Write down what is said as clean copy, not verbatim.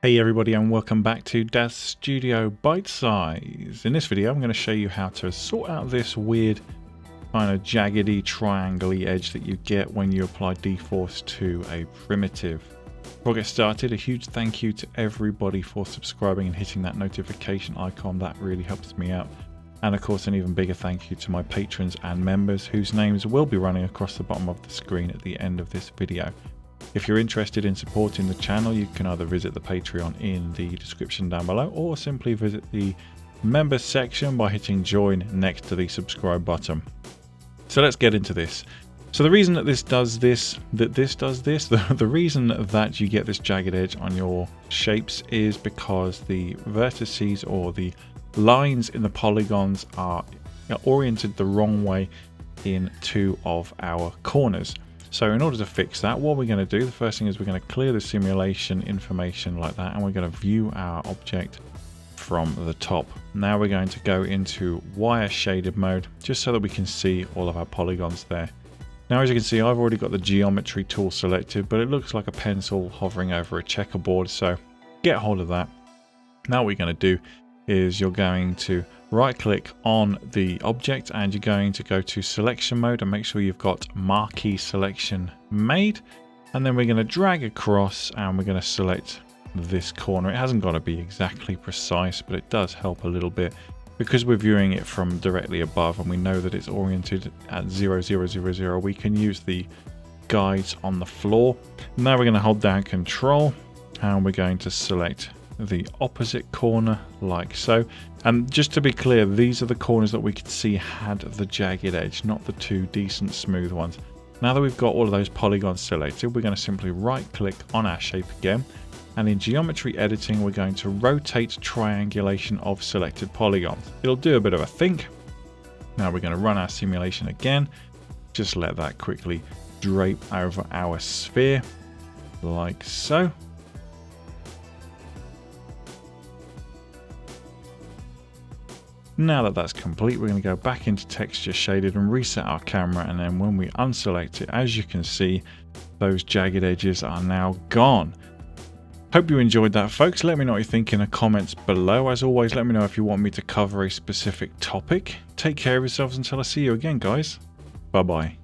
Hey everybody, and welcome back to Daz Studio Bitesize. In this video I'm going to show you how to sort out this weird kind of jaggedy triangle-y edge that you get when you apply dForce to a primitive. Before I get started, a huge thank you to everybody for subscribing and hitting that notification icon. That really helps me out. And of course an even bigger thank you to my patrons and members whose names will be running across the bottom of the screen at the end of this video. If you're interested in supporting the channel, you can either visit the Patreon in the description down below or simply visit the members section by hitting join next to the subscribe button. So let's get into this. So the reason that the reason that you get this jagged edge on your shapes is because the vertices or the lines in the polygons are oriented the wrong way in two of our corners. So in order to fix that, what we're going to do, the first thing is we're going to clear the simulation information like that, and we're going to view our object from the top. Now we're going to go into wire shaded mode just so that we can see all of our polygons there. Now as you can see, I've already got the geometry tool selected, but it looks like a pencil hovering over a checkerboard, so get hold of that. Now what you're going to do is you're going to right click on the object and you're going to go to selection mode and make sure you've got marquee selection made, and then we're going to drag across and we're going to select this corner. It hasn't got to be exactly precise, but it does help a little bit because we're viewing it from directly above and we know that it's oriented at 0, 0, 0, 0. We can use the guides on the floor. Now we're going to hold down Control and we're going to select the opposite corner like so. And just to be clear, these are the corners that we could see had the jagged edge, not the two decent smooth ones. Now that we've got all of those polygons selected, we're going to simply right click on our shape again, and in geometry editing we're going to rotate triangulation of selected polygons. It'll do a bit of a think. Now we're going to run our simulation again. Just let that quickly drape over our sphere like so. Now that that's complete, we're going to go back into texture shaded and reset our camera, and then when we unselect it, as you can see, those jagged edges are now gone. Hope you enjoyed that, folks. Let me know what you think in the comments below. As always, let me know if you want me to cover a specific topic. Take care of yourselves until I see you again, guys. Bye bye.